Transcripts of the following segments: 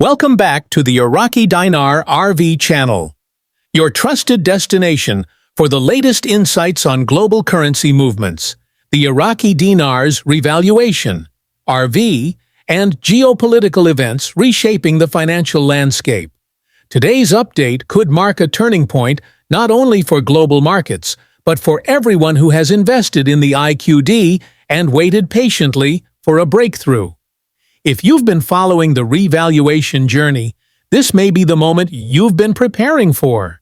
Welcome back to the Iraqi Dinar RV channel, your trusted destination for the latest insights on global currency movements, the Iraqi Dinar's revaluation, RV, and geopolitical events reshaping the financial landscape. Today's update could mark a turning point not only for global markets, but for everyone who has invested in the IQD and waited patiently for a breakthrough. If you've been following the revaluation journey, this may be the moment you've been preparing for.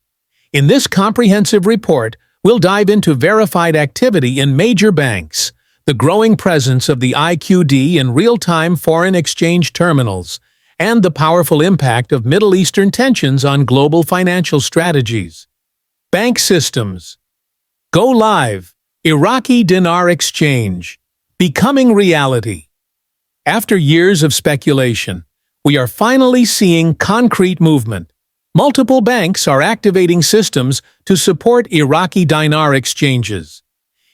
In this comprehensive report, we'll dive into verified activity in major banks, the growing presence of the IQD in real-time foreign exchange terminals, and the powerful impact of Middle Eastern tensions on global financial strategies. Bank systems. Go live. Iraqi Dinar Exchange. Becoming reality. After years of speculation, we are finally seeing concrete movement. Multiple banks are activating systems to support Iraqi dinar exchanges.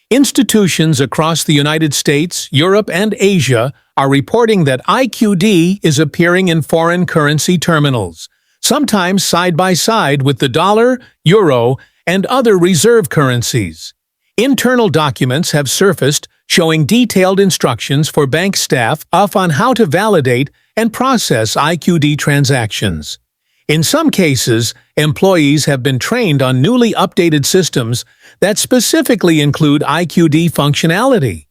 Institutions across the United States, Europe, and Asia are reporting that IQD is appearing in foreign currency terminals, sometimes side by side with the dollar, euro, and other reserve currencies. Internal documents have surfaced showing detailed instructions for bank staff on how to validate and process IQD transactions. In some cases, employees have been trained on newly updated systems that specifically include IQD functionality.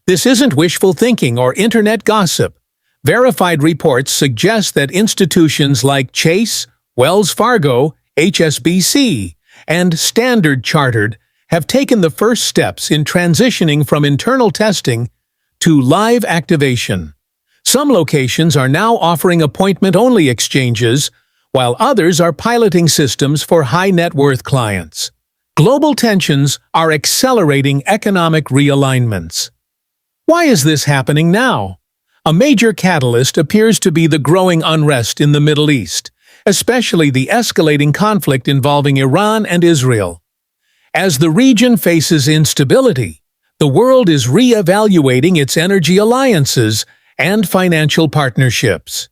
This isn't wishful thinking or internet gossip. Verified reports suggest that institutions like Chase, Wells Fargo, HSBC, and Standard Chartered have taken the first steps in transitioning from internal testing to live activation. Some locations are now offering appointment-only exchanges, while others are piloting systems for high-net-worth clients. Global tensions are accelerating economic realignments. Why is this happening now? A major catalyst appears to be the growing unrest in the Middle East, especially the escalating conflict involving Iran and Israel. As the region faces instability, the world is re-evaluating its energy alliances and financial partnerships.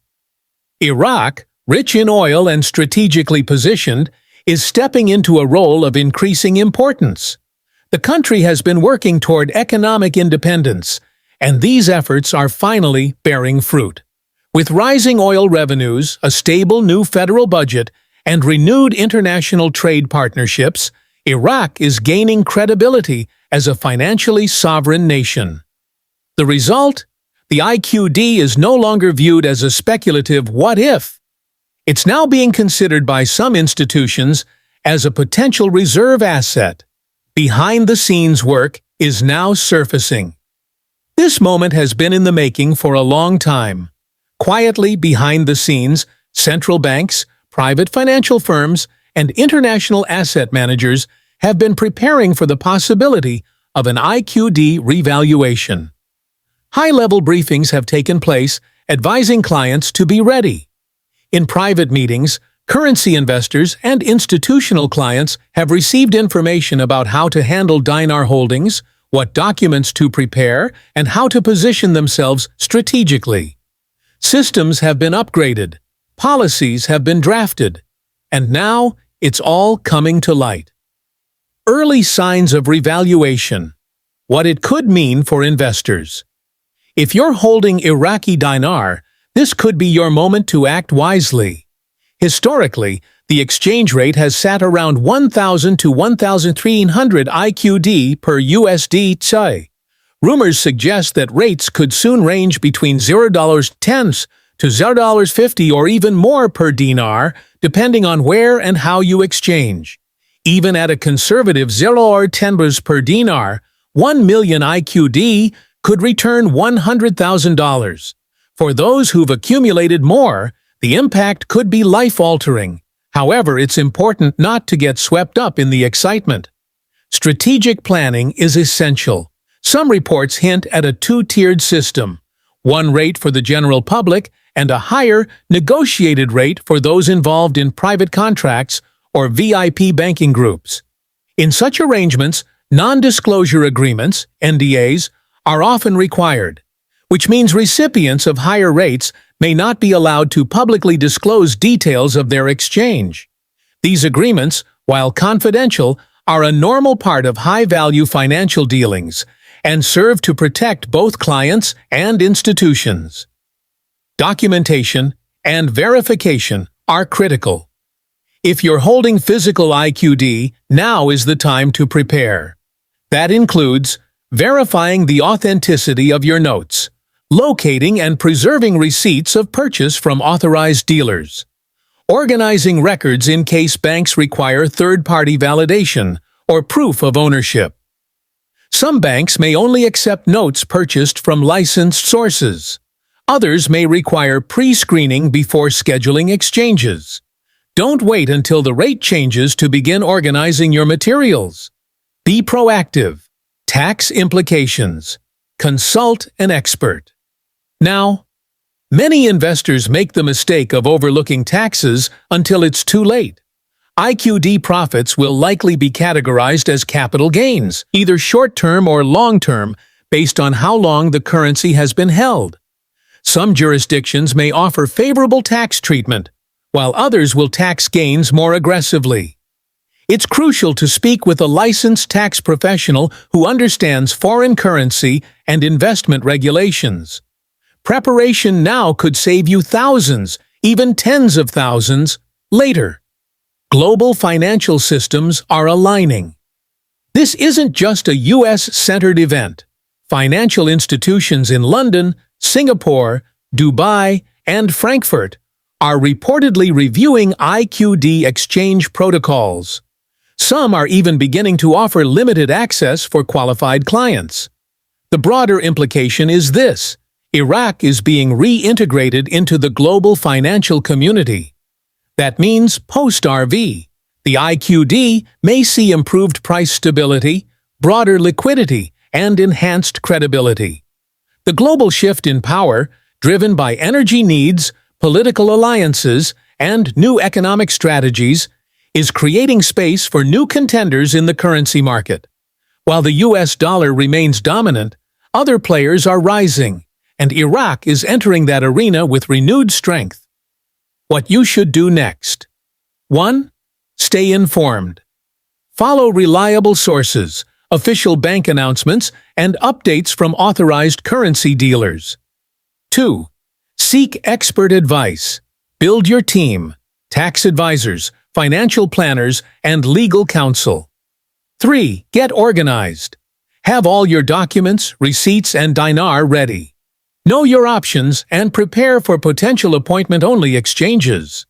Iraq, rich in oil and strategically positioned, is stepping into a role of increasing importance. The country has been working toward economic independence, and these efforts are finally bearing fruit. With rising oil revenues, a stable new federal budget, and renewed international trade partnerships, Iraq is gaining credibility as a financially sovereign nation. The result? The IQD is no longer viewed as a speculative what-if. It's now being considered by some institutions as a potential reserve asset. Behind-the-scenes work is now surfacing. This moment has been in the making for a long time. Quietly behind the scenes, central banks, private financial firms, and international asset managers have been preparing for the possibility of an IQD revaluation. High-level briefings have taken place, advising clients to be ready. In private meetings, currency investors and institutional clients have received information about how to handle dinar holdings, what documents to prepare, and how to position themselves strategically. Systems have been upgraded, policies have been drafted, and now it's all coming to light. Early signs of revaluation. What it could mean for investors. If you're holding Iraqi dinar, this could be your moment to act wisely. Historically, the exchange rate has sat around 1,000 to 1,300 IQD per USD TSI. Rumors suggest that rates could soon range between $0.10 to $0.50 or even more per dinar, depending on where and how you exchange. Even at a conservative $0.10 per dinar, 1 million IQD could return $100,000. For those who've accumulated more, the impact could be life-altering. However, it's important not to get swept up in the excitement. Strategic planning is essential. Some reports hint at a two-tiered system, one rate for the general public and a higher, negotiated rate for those involved in private contracts or VIP banking groups. In such arrangements, non-disclosure agreements, NDAs, are often required, which means recipients of higher rates may not be allowed to publicly disclose details of their exchange. These agreements, while confidential, are a normal part of high-value financial dealings and serve to protect both clients and institutions. Documentation and verification are critical. If you're holding physical IQD, now is the time to prepare. That includes verifying the authenticity of your notes, locating and preserving receipts of purchase from authorized dealers, organizing records in case banks require third-party validation or proof of ownership. Some banks may only accept notes purchased from licensed sources. Others may require pre-screening before scheduling exchanges. Don't wait until the rate changes to begin organizing your materials. Be proactive. Tax implications. Consult an expert. Now, many investors make the mistake of overlooking taxes until it's too late. IQD profits will likely be categorized as capital gains, either short-term or long-term, based on how long the currency has been held. Some jurisdictions may offer favorable tax treatment, while others will tax gains more aggressively. It's crucial to speak with a licensed tax professional who understands foreign currency and investment regulations. Preparation now could save you thousands, even tens of thousands, later. Global financial systems are aligning. This isn't just a U.S.-centered event. Financial institutions in London, Singapore, Dubai, and Frankfurt are reportedly reviewing IQD exchange protocols. Some are even beginning to offer limited access for qualified clients. The broader implication is this: Iraq is being reintegrated into the global financial community. That means post-RV, the IQD may see improved price stability, broader liquidity, and enhanced credibility. The global shift in power, driven by energy needs, political alliances, and new economic strategies, is creating space for new contenders in the currency market. While the US dollar remains dominant, other players are rising, and Iraq is entering that arena with renewed strength. What you should do next. 1. Stay informed. Follow reliable sources, official bank announcements, and updates from authorized currency dealers. 2. Seek expert advice. Build your team, tax advisors, financial planners, and legal counsel. 3. Get organized. Have all your documents, receipts, and dinar ready. Know your options and prepare for potential appointment-only exchanges.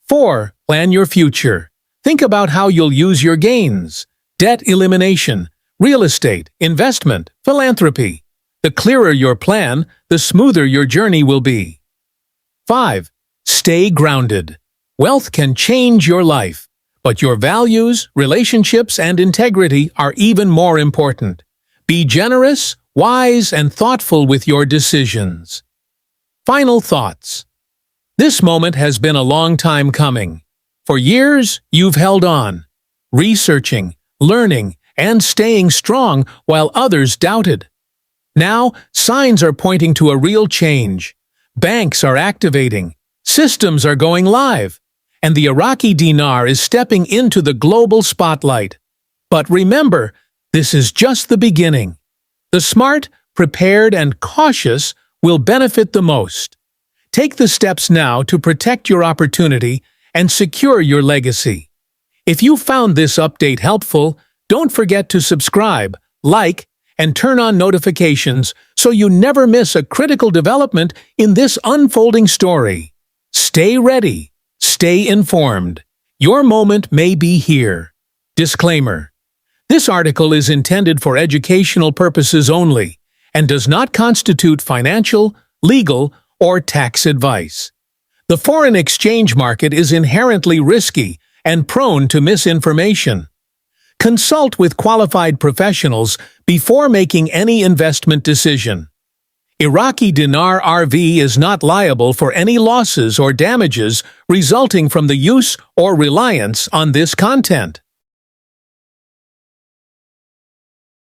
4. Plan your future. Think about how you'll use your gains. Debt elimination, real estate, investment, philanthropy. The clearer your plan, the smoother your journey will be. 5. Stay grounded. Wealth can change your life, but your values, relationships, and integrity are even more important. Be generous, wise, and thoughtful with your decisions. Final thoughts. This moment has been a long time coming. For years, you've held on, researching, learning, and staying strong while others doubted. Now, signs are pointing to a real change. Banks are activating, systems are going live, and the Iraqi dinar is stepping into the global spotlight. But remember, this is just the beginning. The smart, prepared, and cautious will benefit the most. Take the steps now to protect your opportunity and secure your legacy. If you found this update helpful, don't forget to subscribe, like, and turn on notifications so you never miss a critical development in this unfolding story. Stay ready. Stay informed. Your moment may be here. Disclaimer. This article is intended for educational purposes only and does not constitute financial, legal, or tax advice. The foreign exchange market is inherently risky and prone to misinformation. Consult with qualified professionals before making any investment decision. Iraqi Dinar RV is not liable for any losses or damages resulting from the use or reliance on this content.